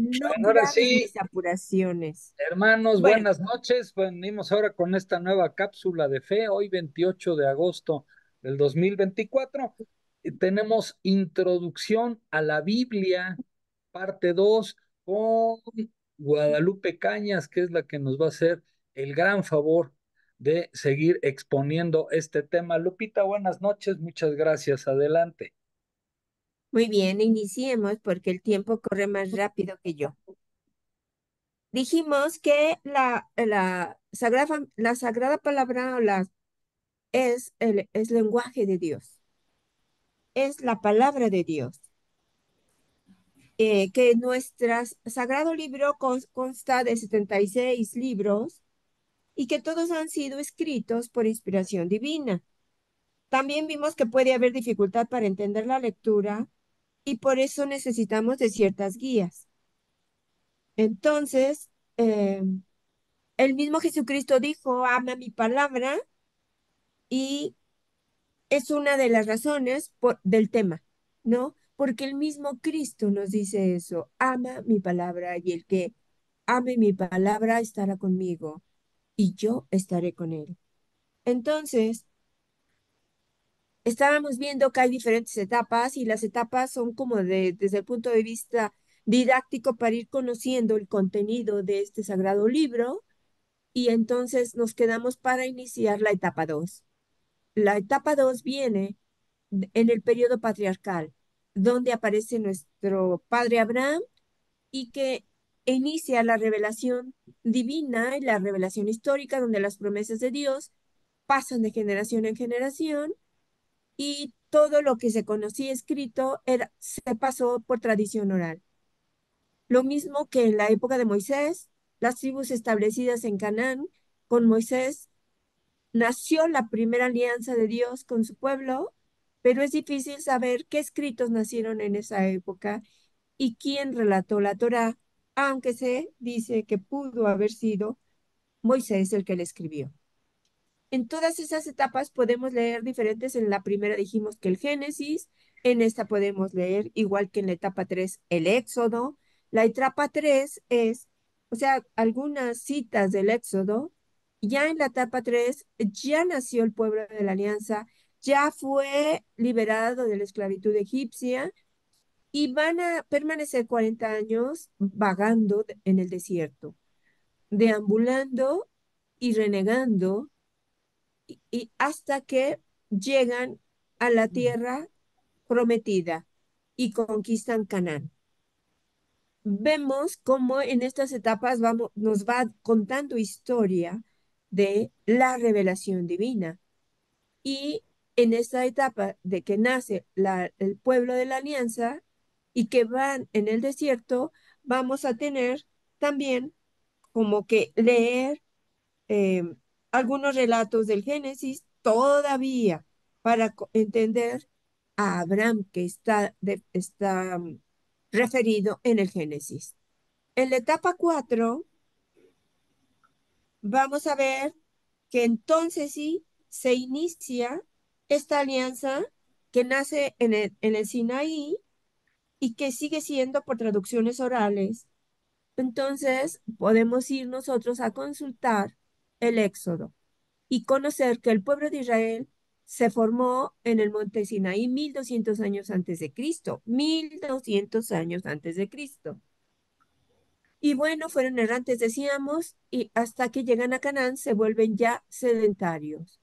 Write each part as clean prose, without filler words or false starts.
No Bueno, ahora grabes sí, mis apuraciones. hermanos, Bueno, buenas noches. Venimos ahora con esta nueva cápsula de fe, hoy 28 de agosto del 2024. Tenemos introducción a la Biblia, parte 2 con Guadalupe Cañas, que es la que nos va a hacer el gran favor de seguir exponiendo este tema. Lupita, buenas noches, muchas gracias. Adelante. muy bien, iniciemos porque el tiempo corre más rápido que yo. Dijimos que la sagrada palabra es lenguaje de Dios, es la palabra de Dios. Que nuestro sagrado libro consta de 76 libros y que todos han sido escritos por inspiración divina. También vimos que puede haber dificultad para entender la lectura y por eso necesitamos de ciertas guías. Entonces, el mismo Jesucristo dijo, ama mi palabra y es una de las razones del tema, ¿no? Porque el mismo Cristo nos dice eso, ama mi palabra y el que ame mi palabra estará conmigo y yo estaré con él. Entonces, estábamos viendo que hay diferentes etapas y las etapas son como desde el punto de vista didáctico para ir conociendo el contenido de este sagrado libro y entonces nos quedamos para iniciar la etapa 2. La etapa 2 viene en el periodo patriarcal, donde aparece nuestro padre Abraham y que inicia la revelación divina y la revelación histórica, donde las promesas de Dios pasan de generación en generación y todo lo que se conocía escrito se pasó por tradición oral. Lo mismo que en la época de Moisés, las tribus establecidas en Canaán, con Moisés nació la primera alianza de Dios con su pueblo, pero es difícil saber qué escritos nacieron en esa época y quién relató la Torá, aunque se dice que pudo haber sido Moisés el que la escribió. En todas esas etapas podemos leer diferentes. En la primera dijimos que el Génesis, en esta podemos leer, igual que en la etapa 3 el Éxodo. La etapa 3 es, o sea, algunas citas del Éxodo. Ya en la etapa 3 ya nació el pueblo de la alianza, ya fue liberado de la esclavitud egipcia y van a permanecer 40 años vagando en el desierto, deambulando y renegando y hasta que llegan a la tierra prometida y conquistan Canaán. Vemos cómo en estas etapas nos va contando historia de la revelación divina. Y en esta etapa de que nace el pueblo de la alianza y que van en el desierto, vamos a tener también como que leer eh, algunos relatos del Génesis todavía para entender a Abraham que está referido en el Génesis. En la etapa 4 vamos a ver que entonces sí se inicia esta alianza que nace en el Sinaí y que sigue siendo por traducciones orales. Entonces podemos ir nosotros a consultar el Éxodo y conocer que el pueblo de Israel se formó en el monte Sinaí 1200 años antes de Cristo, 1200 años antes de Cristo. Y bueno, fueron errantes, decíamos, y hasta que llegan a Canaán se vuelven ya sedentarios.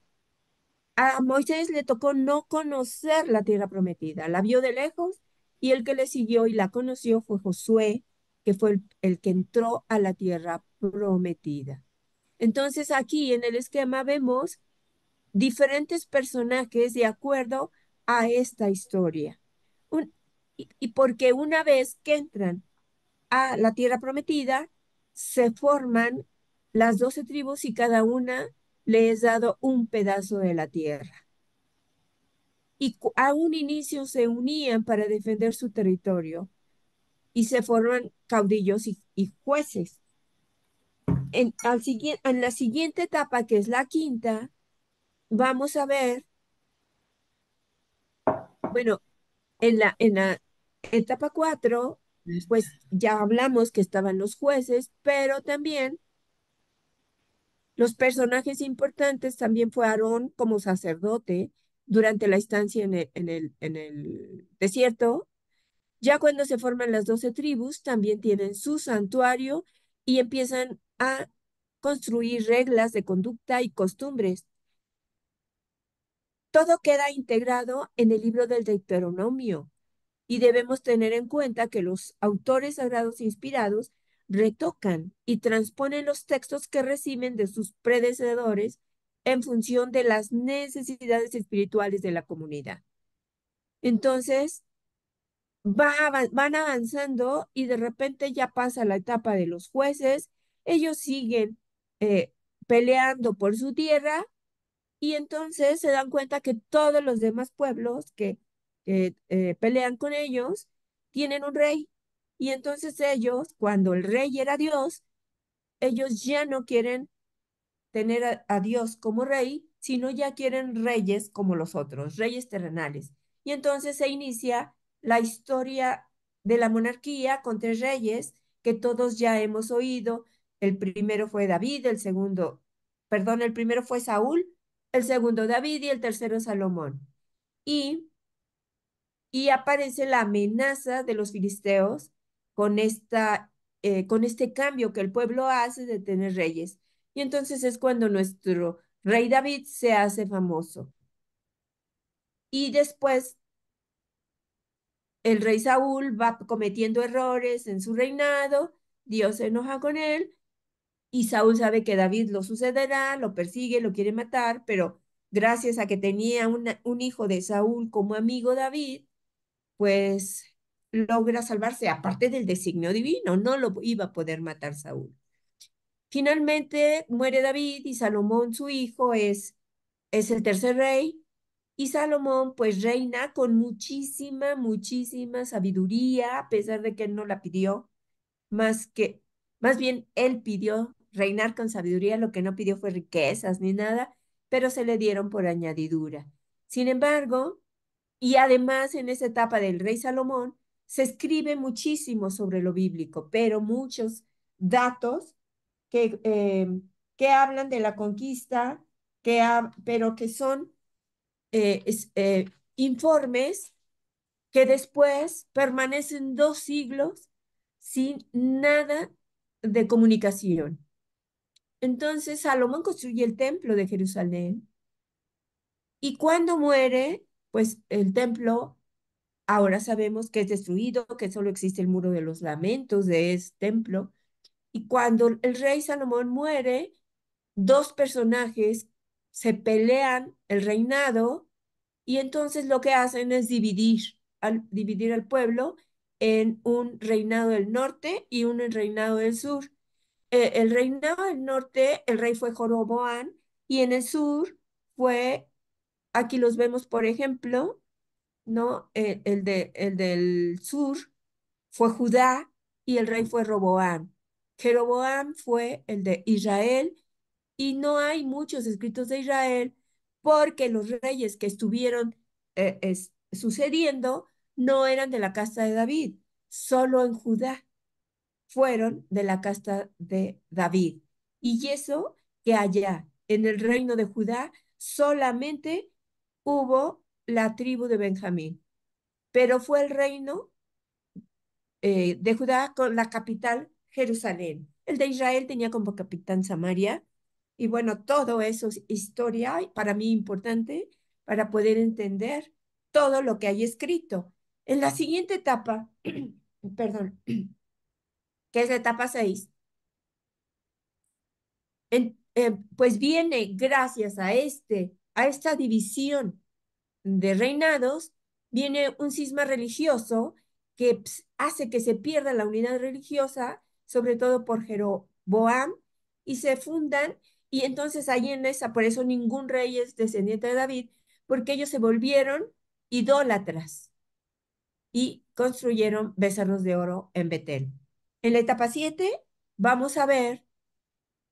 A Moisés le tocó no conocer la tierra prometida, la vio de lejos y el que le siguió y la conoció fue Josué, que fue el que entró a la tierra prometida. Entonces aquí en el esquema vemos diferentes personajes de acuerdo a esta historia. Un- y porque una vez que entran a la tierra prometida, se forman las 12 tribus y cada una le es dado un pedazo de la tierra. Y a un inicio se unían para defender su territorio y se forman caudillos y jueces. En la siguiente etapa, que es la quinta, vamos a ver, bueno, en la etapa 4 pues ya hablamos que estaban los jueces, pero también los personajes importantes también fue Aarón como sacerdote durante la estancia en el desierto. Ya cuando se forman las 12 tribus, también tienen su santuario y empiezan a construir reglas de conducta y costumbres. Todo queda integrado en el libro del Deuteronomio y debemos tener en cuenta que los autores sagrados inspirados retocan y transponen los textos que reciben de sus predecesores en función de las necesidades espirituales de la comunidad. Entonces, van avanzando y de repente ya pasa la etapa de los jueces, ellos siguen eh, peleando por su tierra y entonces se dan cuenta que todos los demás pueblos que pelean con ellos tienen un rey. Y entonces ellos, cuando el rey era Dios, ellos ya no quieren tener a Dios como rey, sino ya quieren reyes como los otros, reyes terrenales. Y entonces se inicia la historia de la monarquía con 3 reyes que todos ya hemos oído. El primero fue David, el segundo, perdón, el primero fue Saúl, el segundo David y el tercero Salomón. Y y aparece la amenaza de los filisteos con con este cambio que el pueblo hace de tener reyes. Y entonces es cuando nuestro rey David se hace famoso. Y después el rey Saúl va cometiendo errores en su reinado, Dios se enoja con él y Saúl sabe que David lo sucederá, lo persigue, lo quiere matar, pero gracias a que tenía un hijo de Saúl como amigo David, pues logra salvarse, aparte del designio divino, no lo iba a poder matar Saúl. Finalmente muere David y Salomón, su hijo, es el tercer rey. Y Salomón pues reina con muchísima, muchísima sabiduría, a pesar de que él no la pidió, más bien él pidió reinar con sabiduría, lo que no pidió fue riquezas ni nada, pero se le dieron por añadidura. Sin embargo, y además, en esa etapa del rey Salomón, se escribe muchísimo sobre lo bíblico, pero muchos datos que, que hablan de la conquista, pero que son informes que después permanecen 2 siglos sin nada de comunicación. Entonces, Salomón construye el templo de Jerusalén y cuando muere, pues el templo ahora sabemos que es destruido, que solo existe el muro de los lamentos de ese templo. Y cuando el rey Salomón muere, 2 personajes se pelean el reinado y entonces lo que hacen es dividir al pueblo en un reinado del norte y un reinado del sur. El reinado del norte, el rey fue Joroboam y en el sur fue, aquí los vemos por ejemplo, ¿no? El del sur fue Judá y el rey fue Roboam. Jeroboam fue el de Israel y no hay muchos escritos de Israel porque los reyes que estuvieron sucediendo no eran de la casta de David, solo en Judá fueron de la casta de David. Y eso que allá en el reino de Judá solamente hubo la tribu de Benjamín, pero fue el reino de Judá con la capital Jerusalén. El de Israel tenía como capitán Samaria. Y bueno, todo eso es historia y para mí importante para poder entender todo lo que hay escrito. En la siguiente etapa, perdón, que es la etapa 6, pues viene gracias a esta división de reinados, viene un cisma religioso que hace que se pierda la unidad religiosa, sobre todo por Jeroboam, y se fundan, y entonces ahí en esa, por eso ningún rey es descendiente de David, porque ellos se volvieron idólatras y construyeron becerros de oro en Betel. En la etapa 7 vamos a ver,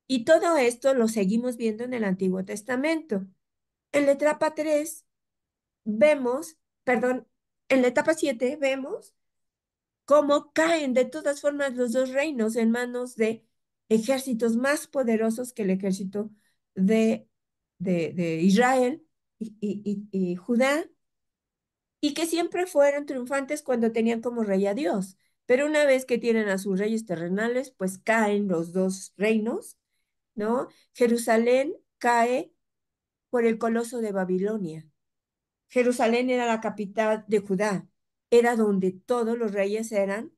y todo esto lo seguimos viendo en el Antiguo Testamento. En la etapa 3 vemos, perdón, en la etapa 7 vemos cómo caen de todas formas los dos reinos en manos de ejércitos más poderosos que el ejército de, de Israel y Judá, y que siempre fueron triunfantes cuando tenían como rey a Dios. Pero una vez que tienen a sus reyes terrenales, pues caen los dos reinos, ¿no? Jerusalén cae por el coloso de Babilonia. Jerusalén era la capital de Judá, era donde todos los reyes eran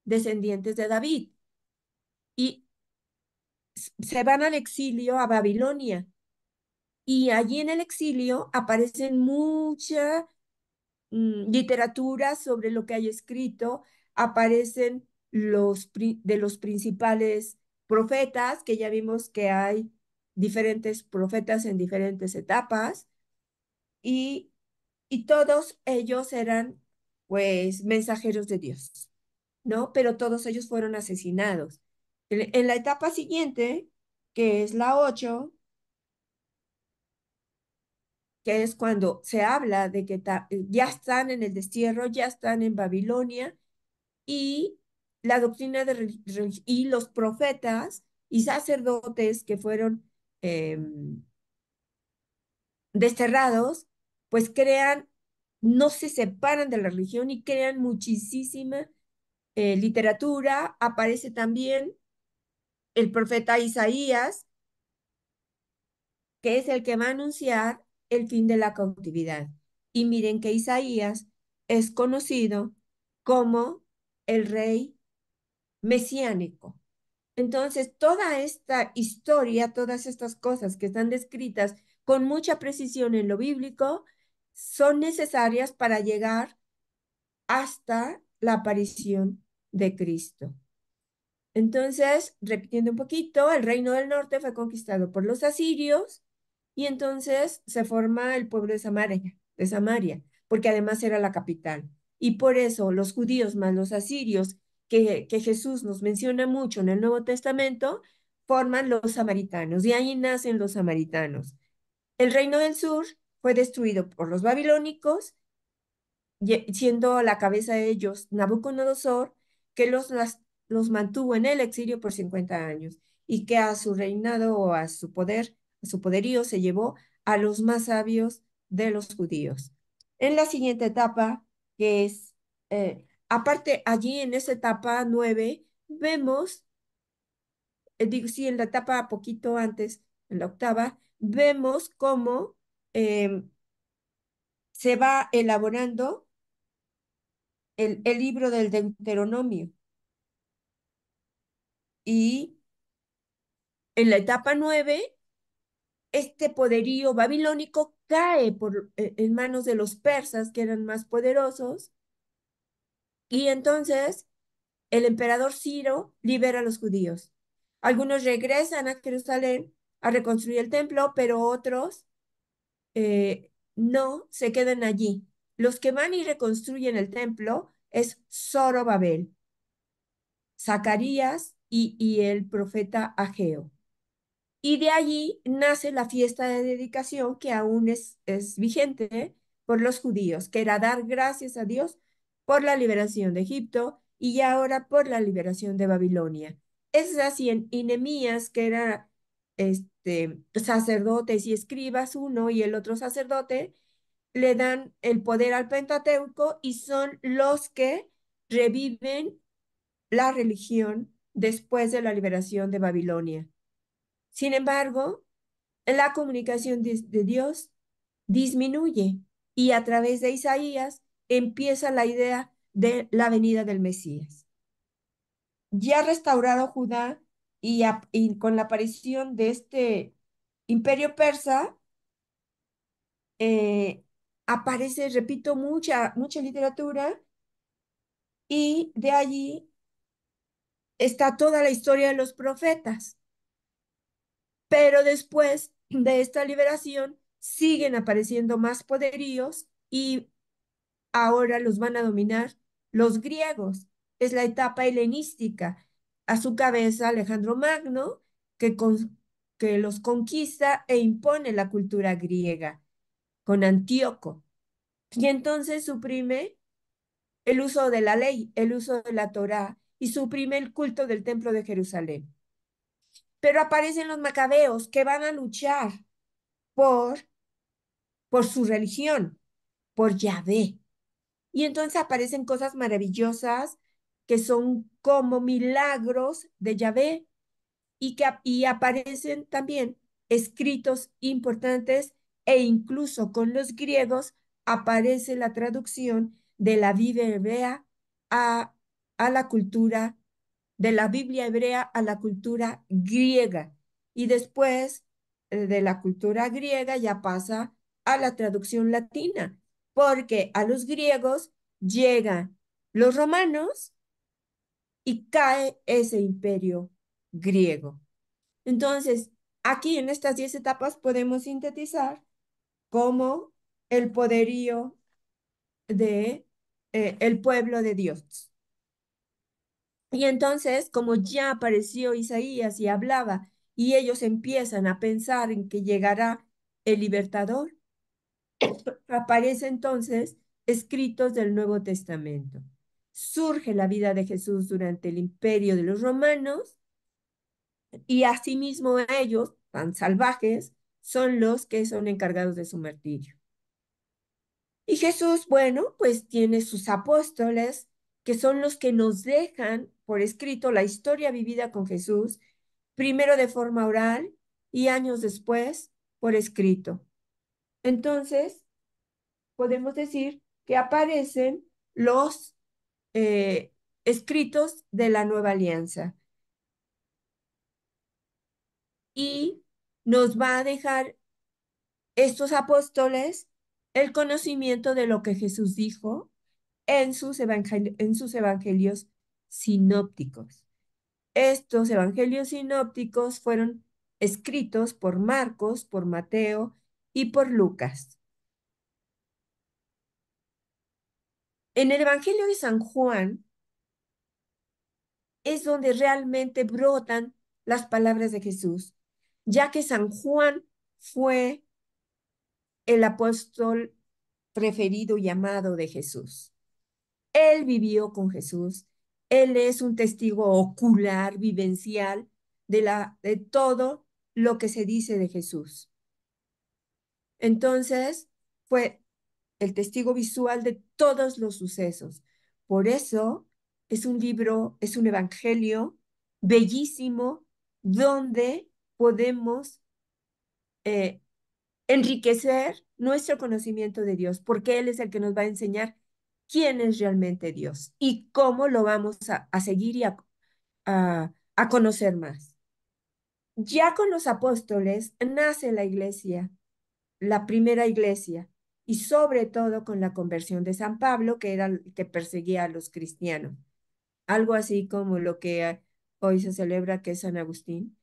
descendientes de David y se van al exilio a Babilonia. Y allí en el exilio aparecen mucha literatura sobre lo que hay escrito, aparecen de los principales profetas, que ya vimos que hay diferentes profetas en diferentes etapas, y, y todos ellos eran pues mensajeros de Dios, ¿no? Pero todos ellos fueron asesinados. En la etapa siguiente, que es la 8, que es cuando se habla de que ya están en el destierro, ya están en Babilonia, y la doctrina y los profetas y sacerdotes que fueron desterrados, pues crean, no se separan de la religión y crean muchísima literatura. Aparece también el profeta Isaías, que es el que va a anunciar el fin de la cautividad. Y miren que Isaías es conocido como el rey mesiánico. Entonces, toda esta historia, todas estas cosas que están descritas con mucha precisión en lo bíblico, son necesarias para llegar hasta la aparición de Cristo. Entonces, repitiendo un poquito, el reino del norte fue conquistado por los asirios y entonces se forma el pueblo de Samaria, porque además era la capital. Y por eso los judíos más los asirios, que Jesús nos menciona mucho en el Nuevo Testamento, forman los samaritanos y ahí nacen los samaritanos. El reino del sur fue destruido por los babilónicos siendo la cabeza de ellos Nabucodonosor, que los mantuvo en el exilio por 50 años y que a su reinado o a su poder, a su poderío se llevó a los más sabios de los judíos. En la siguiente etapa, que es, aparte allí en esa etapa 9, vemos, digo, sí, en la etapa poquito antes, en la octava, vemos cómo se va elaborando el libro del Deuteronomio. Y en la etapa 9, este poderío babilónico cae en manos de los persas, que eran más poderosos, y entonces el emperador Ciro libera a los judíos. Algunos regresan a Jerusalén a reconstruir el templo, pero otros no se quedan allí. Los que van y reconstruyen el templo es Zorobabel, Zacarías y el profeta Ageo. Y de allí nace la fiesta de dedicación que aún es vigente por los judíos, que era dar gracias a Dios por la liberación de Egipto y ahora por la liberación de Babilonia. Es así y Nehemías, que era sacerdotes y escribas, uno y el otro sacerdote, le dan el poder al Pentateuco y son los que reviven la religión después de la liberación de Babilonia. Sin embargo, la comunicación de Dios disminuye y a través de Isaías empieza la idea de la venida del Mesías. Ya restaurado Judá y con la aparición de este imperio persa, eh, aparece, repito, mucha literatura y de allí está toda la historia de los profetas. Pero después de esta liberación siguen apareciendo más poderíos y ahora los van a dominar los griegos. Es la etapa helenística. A su cabeza Alejandro Magno, que los conquista e impone la cultura griega con Antíoco. Y entonces suprime el uso de la ley, el uso de la Torá y suprime el culto del templo de Jerusalén. Pero aparecen los macabeos que van a luchar por, por su religión, por Yahvé. Y entonces aparecen cosas maravillosas que son como milagros de Yahvé y aparecen también escritos importantes e incluso con los griegos aparece la traducción de la Biblia hebrea a, a la cultura, de la Biblia hebrea a la cultura griega. Y después de la cultura griega ya pasa a la traducción latina, porque a los griegos llegan los romanos y cae ese imperio griego. Entonces, aquí en estas 10 etapas podemos sintetizar cómo el poderío de el pueblo de Dios. Y entonces, como ya apareció Isaías y hablaba, y ellos empiezan a pensar en que llegará el libertador, aparece entonces escritos del Nuevo Testamento. Surge la vida de Jesús durante el imperio de los romanos y asimismo ellos, tan salvajes, son los que son encargados de su martirio. Y Jesús, bueno, pues tiene sus apóstoles, que son los que nos dejan por escrito la historia vivida con Jesús, primero de forma oral y años después por escrito. Entonces, podemos decir que aparecen los eh, escritos de la nueva alianza y nos va a dejar estos apóstoles el conocimiento de lo que Jesús dijo en sus evangelios sinópticos. Estos evangelios sinópticos fueron escritos por Marcos, por Mateo y por Lucas. En el Evangelio de San Juan es donde realmente brotan las palabras de Jesús, ya que San Juan fue el apóstol preferido y amado de Jesús. Él vivió con Jesús. Él es un testigo ocular, vivencial de todo lo que se dice de Jesús. Entonces, fue el testigo visual de todos los sucesos. Por eso es un libro, es un evangelio bellísimo donde podemos eh, enriquecer nuestro conocimiento de Dios, porque Él es el que nos va a enseñar quién es realmente Dios y cómo lo vamos a seguir y a conocer más. Ya con los apóstoles nace la iglesia, la primera iglesia, y sobre todo con la conversión de San Pablo, que era el que perseguía a los cristianos. Algo así como lo que hoy se celebra, que es San Agustín,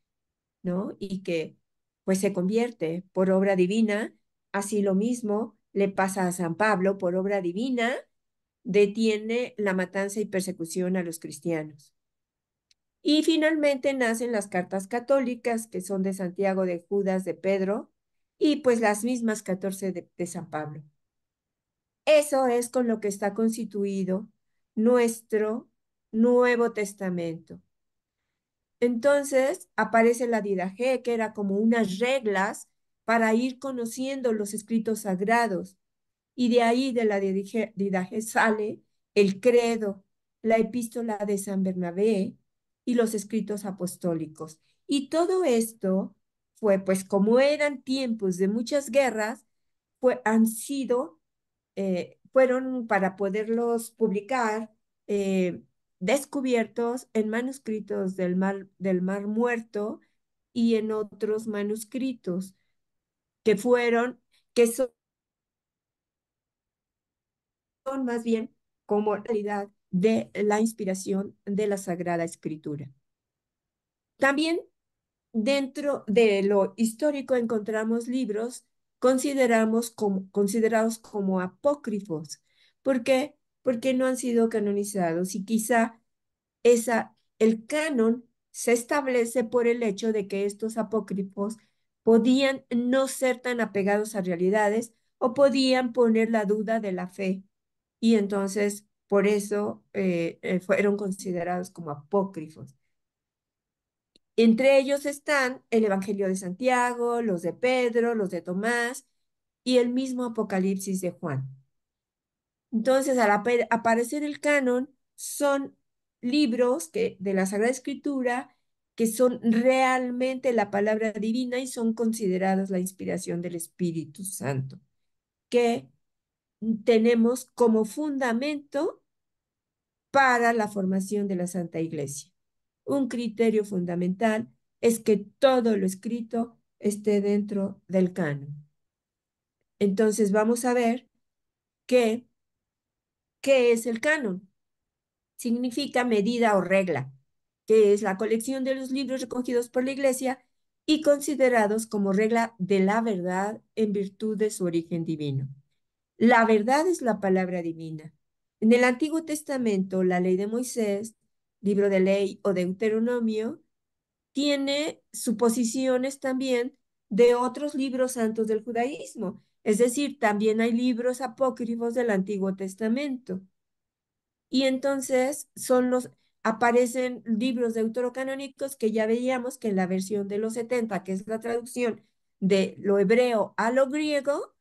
¿no? Y que pues se convierte por obra divina. Así lo mismo le pasa a San Pablo, por obra divina, detiene la matanza y persecución a los cristianos. Y finalmente nacen las cartas católicas, que son de Santiago, de Judas, de Pedro, y pues las mismas 14 de San Pablo. Eso es con lo que está constituido nuestro Nuevo Testamento. Entonces aparece la Didaje, que era como unas reglas para ir conociendo los escritos sagrados. Y de ahí de la Didaje sale el credo, la epístola de San Bernabé y los escritos apostólicos. Y todo esto fue, pues como eran tiempos de muchas guerras, han sido fueron para poderlos publicar descubiertos en manuscritos del Mar Muerto y en otros manuscritos que fueron, que son más bien como realidad de la inspiración de la Sagrada Escritura. También dentro de lo histórico encontramos libros considerados como apócrifos. ¿Por qué? Porque no han sido canonizados y quizá el canon se establece por el hecho de que estos apócrifos podían no ser tan apegados a realidades o podían poner la duda de la fe. Y entonces por eso fueron considerados como apócrifos. Entre ellos están el Evangelio de Santiago, los de Pedro, los de Tomás y el mismo Apocalipsis de Juan. Entonces, al aparecer el canon, son libros de la Sagrada Escritura que son realmente la palabra divina y son considerados la inspiración del Espíritu Santo, que tenemos como fundamento para la formación de la Santa Iglesia. Un criterio fundamental es que todo lo escrito esté dentro del canon. Entonces vamos a ver qué, qué es el canon. Significa medida o regla, que es la colección de los libros recogidos por la Iglesia y considerados como regla de la verdad en virtud de su origen divino. La verdad es la palabra divina. En el Antiguo Testamento, la ley de Moisés, libro de ley o Deuteronomio, tiene suposiciones también de otros libros santos del judaísmo. Es decir, también hay libros apócrifos del Antiguo Testamento. Y entonces aparecen libros deuterocanónicos que ya veíamos que en la versión de los 70, que es la traducción de lo hebreo a lo griego,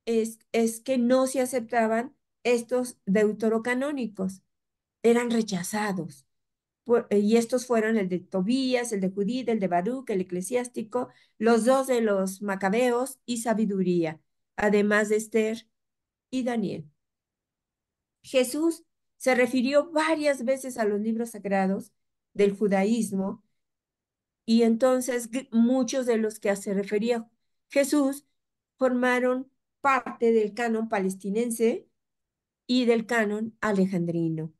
es que no se aceptaban estos deuterocanónicos, eran rechazados. Y estos fueron el de Tobías, el de Judith, el de Baruch, el eclesiástico, los dos de los Macabeos y Sabiduría, además de Esther y Daniel. Jesús se refirió varias veces a los libros sagrados del judaísmo y entonces muchos de los que se refería Jesús formaron parte del canon palestinense y del canon alejandrino.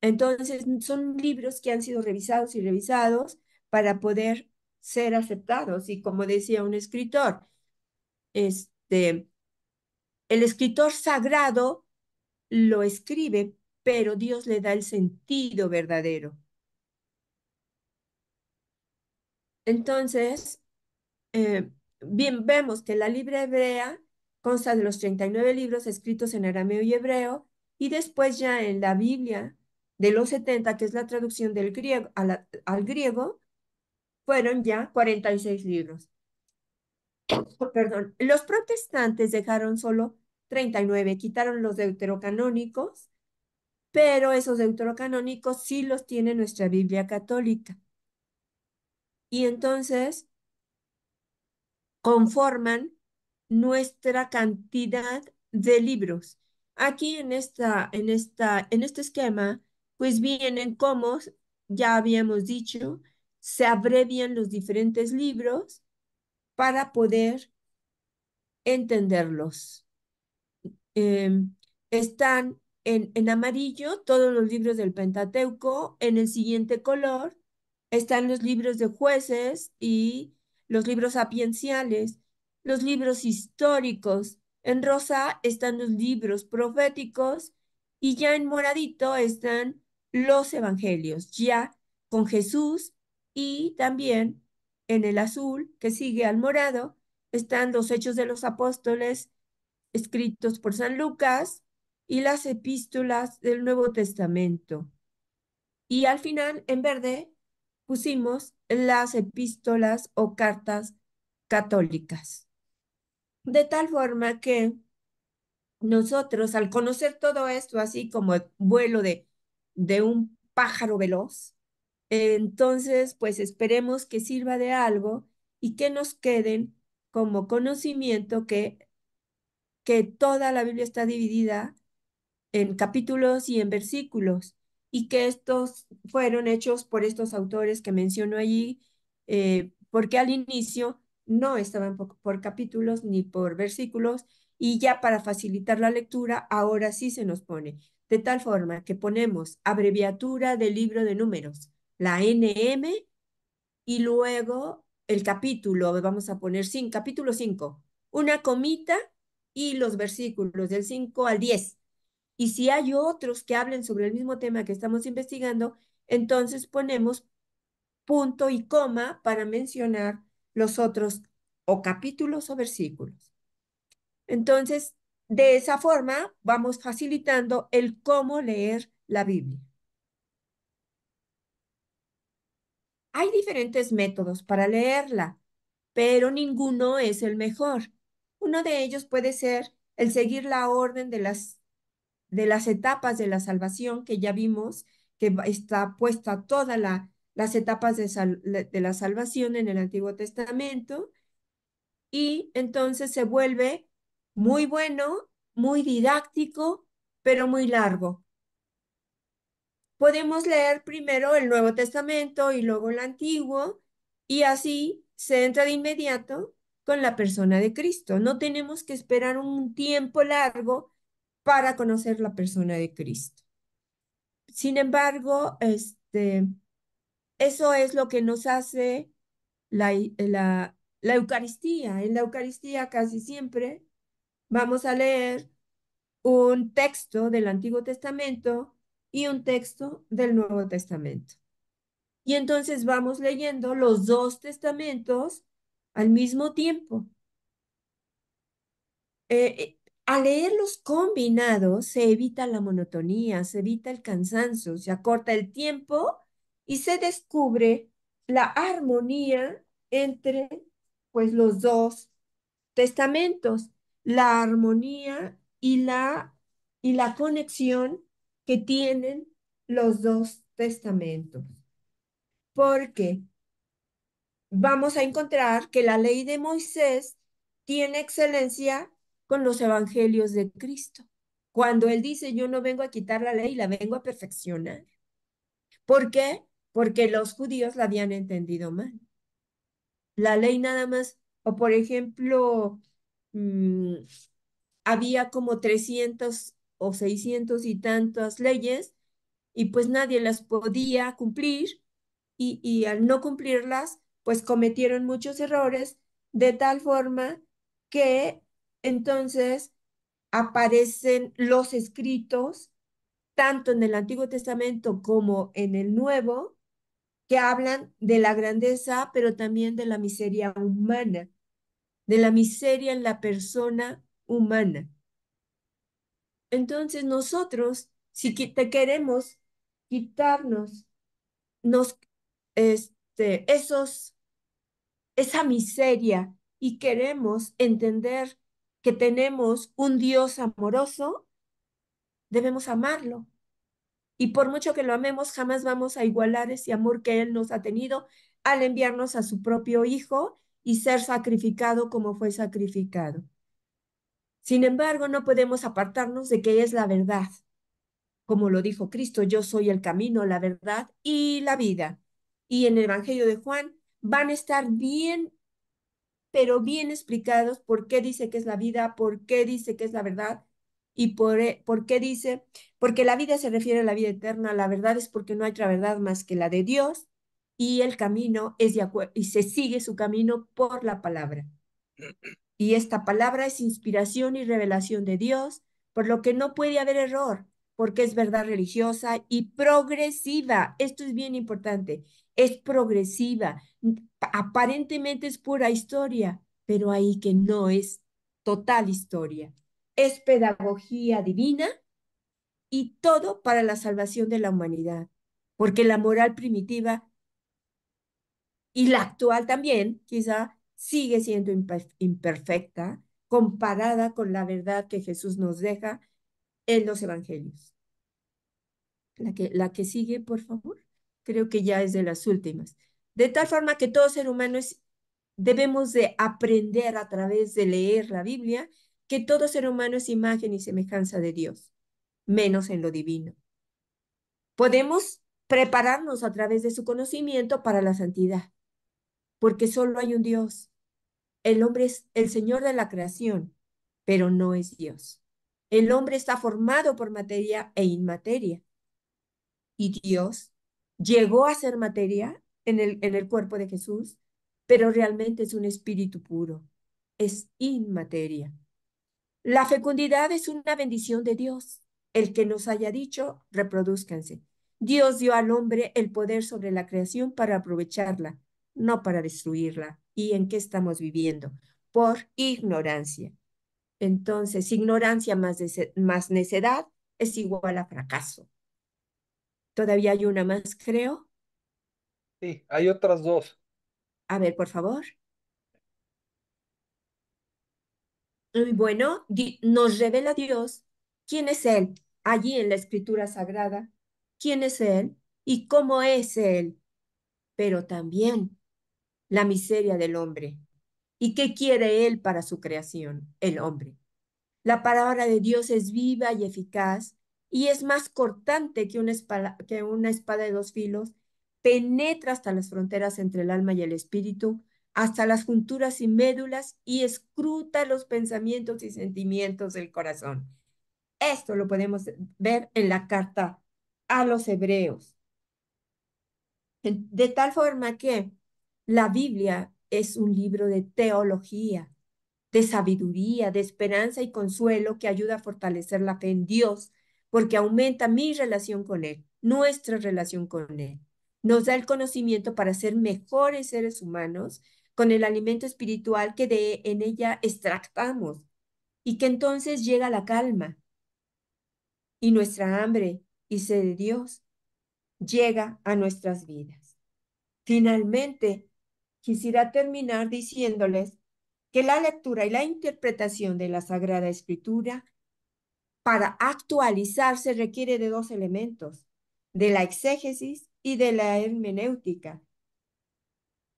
Entonces, son libros que han sido revisados y revisados para poder ser aceptados. Y como decía un escritor, este, el escritor sagrado lo escribe, pero Dios le da el sentido verdadero. Entonces, bien, vemos que la Biblia hebrea consta de los 39 libros escritos en arameo y hebreo, y después ya en la Biblia de los 70, que es la traducción del griego al griego, fueron ya 46 libros. Perdón, los protestantes dejaron solo 39, quitaron los deuterocanónicos, pero esos deuterocanónicos sí los tiene nuestra Biblia católica. Y entonces conforman nuestra cantidad de libros. Aquí en este esquema, pues vienen como ya habíamos dicho, se abrevian los diferentes libros para poder entenderlos. Em, Están en amarillo todos los libros del Pentateuco, en el siguiente color están los libros de jueces y los libros sapienciales, los libros históricos. En rosa están los libros proféticos y ya en moradito están los evangelios, ya con Jesús, y también en el azul que sigue al morado están los Hechos de los Apóstoles escritos por San Lucas y las epístolas del Nuevo Testamento. Y al final, en verde, pusimos las epístolas o cartas católicas. De tal forma que nosotros, al conocer todo esto, así como el vuelo de un pájaro veloz, entonces, pues esperemos que sirva de algo y que nos queden como conocimiento que toda la Biblia está dividida en capítulos y en versículos, y que estos fueron hechos por estos autores que menciono allí, porque al inicio no estaban por capítulos ni por versículos, y ya para facilitar la lectura, ahora sí se nos pone, de tal forma que ponemos abreviatura del libro de números, la NM, y luego el capítulo, vamos a poner capítulo 5, una comita y los versículos del 5 al 10. Y si hay otros que hablen sobre el mismo tema que estamos investigando, entonces ponemos punto y coma para mencionar los otros o capítulos o versículos. Entonces, De esa forma vamos facilitando el cómo leer la Biblia. Hay diferentes métodos para leerla, pero ninguno es el mejor. Uno de ellos puede ser el seguir la orden de las etapas de la salvación que ya vimos, que está puesta todas las etapas de la salvación en el Antiguo Testamento, y entonces se vuelve muy bueno, muy didáctico, pero muy largo. Podemos leer primero el Nuevo Testamento y luego el Antiguo, y así se entra de inmediato con la persona de Cristo. No tenemos que esperar un tiempo largo para conocer la persona de Cristo. Sin embargo, eso es lo que nos hace la Eucaristía. En la Eucaristía casi siempre vamos a leer un texto del Antiguo Testamento y un texto del Nuevo Testamento. Y entonces vamos leyendo los dos testamentos al mismo tiempo. Al leerlos combinados se evita la monotonía, se evita el cansancio, se acorta el tiempo y se descubre la armonía entre pues los dos testamentos, la armonía y la conexión que tienen los dos testamentos. Porque vamos a encontrar que la ley de Moisés tiene excelencia con los evangelios de Cristo. Cuando él dice, yo no vengo a quitar la ley, la vengo a perfeccionar. ¿Por qué? Porque los judíos la habían entendido mal. La ley nada más, o por ejemplo, mm, había como 300 o 600 y tantas leyes y pues nadie las podía cumplir y al no cumplirlas, pues cometieron muchos errores de tal forma que entonces aparecen los escritos, tanto en el Antiguo Testamento como en el Nuevo, que hablan de la grandeza, pero también de la miseria humana, de la miseria en la persona humana. Entonces nosotros, si te queremos quitarnos nos, esos esa miseria y queremos entender que tenemos un Dios amoroso, debemos amarlo. Y por mucho que lo amemos, jamás vamos a igualar ese amor que Él nos ha tenido al enviarnos a su propio Hijo y ser sacrificado como fue sacrificado. Sin embargo, no podemos apartarnos de que es la verdad. Como lo dijo Cristo, yo soy el camino, la verdad y la vida. Y en el Evangelio de Juan van a estar bien pero bien explicados por qué dice que es la vida, por qué dice que es la verdad y por qué dice, porque la vida se refiere a la vida eterna, la verdad es porque no hay otra verdad más que la de Dios y el camino es de acuerdo y se sigue su camino por la palabra. Y esta palabra es inspiración y revelación de Dios, por lo que no puede haber error, porque es verdad religiosa y progresiva. Esto es bien importante. Es progresiva. Aparentemente es pura historia, pero ahí que no es total historia. Es pedagogía divina y todo para la salvación de la humanidad, porque la moral primitiva y la actual también, quizá, sigue siendo imperfecta comparada con la verdad que Jesús nos deja en los evangelios. La que sigue, por favor, creo que ya es de las últimas. De tal forma que todo ser humano debemos de aprender a través de leer la Biblia que todo ser humano es imagen y semejanza de Dios, menos en lo divino. Podemos prepararnos a través de su conocimiento para la santidad, porque solo hay un Dios. El hombre es el Señor de la creación, pero no es Dios. El hombre está formado por materia e inmateria. Y Dios llegó a ser materia en el cuerpo de Jesús, pero realmente es un espíritu puro. Es inmateria. La fecundidad es una bendición de Dios. El que nos haya dicho, reproduzcanse. Dios dio al hombre el poder sobre la creación para aprovecharla, no para destruirla. ¿Y en qué estamos viviendo? Por ignorancia. Entonces, ignorancia más necedad es igual a fracaso. Todavía hay una más, creo. Sí, hay otras dos. A ver, por favor. Y bueno, nos revela Dios quién es Él allí en la Escritura Sagrada, quién es Él y cómo es Él, pero también la miseria del hombre y qué quiere Él para su creación, el hombre. La palabra de Dios es viva y eficaz y es más cortante que una espada de dos filos, penetra hasta las fronteras entre el alma y el espíritu, hasta las junturas y médulas y escruta los pensamientos y sentimientos del corazón. Esto lo podemos ver en la carta a los hebreos. De tal forma que la Biblia es un libro de teología, de sabiduría, de esperanza y consuelo que ayuda a fortalecer la fe en Dios, porque aumenta mi relación con Él, nuestra relación con Él. Nos da el conocimiento para ser mejores seres humanos con el alimento espiritual que en ella extractamos y que entonces llega la calma y nuestra hambre y sed de Dios llega a nuestras vidas. Finalmente, quisiera terminar diciéndoles que la lectura y la interpretación de la Sagrada Escritura para actualizarse requiere de dos elementos, de la exégesis y de la hermenéutica.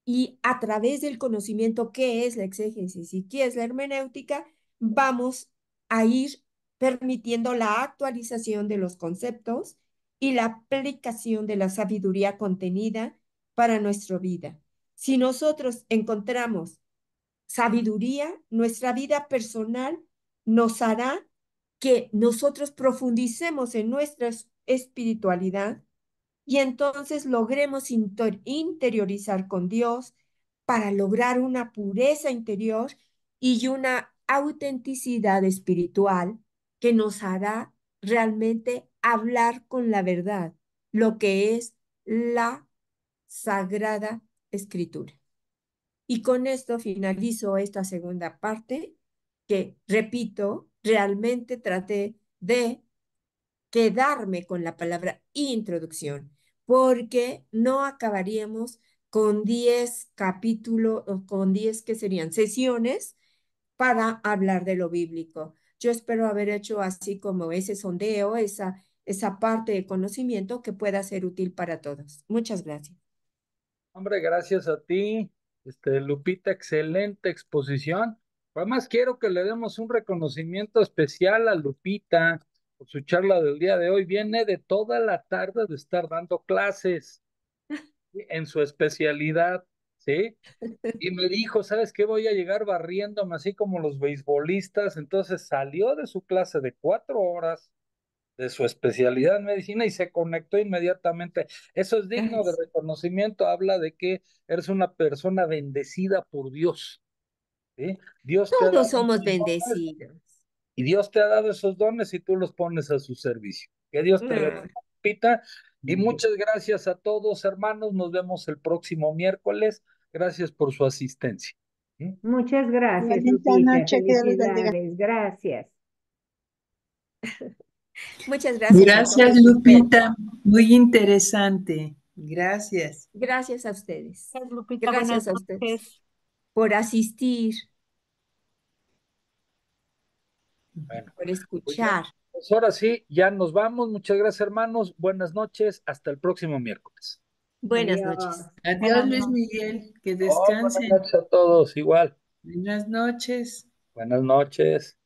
Y a través del conocimiento qué es la exégesis y qué es la hermenéutica, vamos a ir permitiendo la actualización de los conceptos y la aplicación de la sabiduría contenida para nuestra vida. Si nosotros encontramos sabiduría, nuestra vida personal nos hará que nosotros profundicemos en nuestra espiritualidad y entonces logremos interiorizar con Dios para lograr una pureza interior y una autenticidad espiritual que nos hará realmente hablar con la verdad, lo que es la Sagrada Escritura. Y con esto finalizo esta segunda parte que, repito, realmente traté de quedarme con la palabra introducción, porque no acabaríamos con 10 capítulos o con 10 que serían sesiones para hablar de lo bíblico. Yo espero haber hecho así como ese sondeo, esa parte de conocimiento que pueda ser útil para todos. Muchas gracias. Hombre, gracias a ti, Lupita, excelente exposición. Además, quiero que le demos un reconocimiento especial a Lupita por su charla del día de hoy. Viene de toda la tarde de estar dando clases, ¿sí?, en su especialidad, ¿sí? Y me dijo, ¿sabes qué? Voy a llegar barriéndome así como los beisbolistas. Entonces salió de su clase de 4 horas de su especialidad en medicina y se conectó inmediatamente. Eso es digno de Gracias. reconocimiento, habla de que eres una persona bendecida por Dios, ¿sí? Dios te ha dado Todos somos esos dones bendecidos. y Dios te ha dado esos dones y tú los pones a su servicio. Que Dios te bendiga, Ah, Pita, y muchas gracias a todos, hermanos. Nos vemos el próximo miércoles. Gracias por su asistencia. ¿Sí? Muchas gracias, Bonita Lupita. noche, que Dios les bendiga. Felicidades. Gracias. muchas gracias a Gracias, todos. Lupita. Muy interesante. Gracias. Gracias a ustedes. Gracias, Lupita, buenas Gracias a ustedes noches. por asistir, Bueno, por pues ya, escuchar. pues ahora sí, ya nos vamos. Muchas gracias, hermanos. Buenas noches. Hasta el próximo miércoles. Buenas Adiós. noches. Adiós, Buenas Luis noches. Miguel. Que Oh, buenas descansen. noches a todos. Igual. Buenas noches. Buenas noches.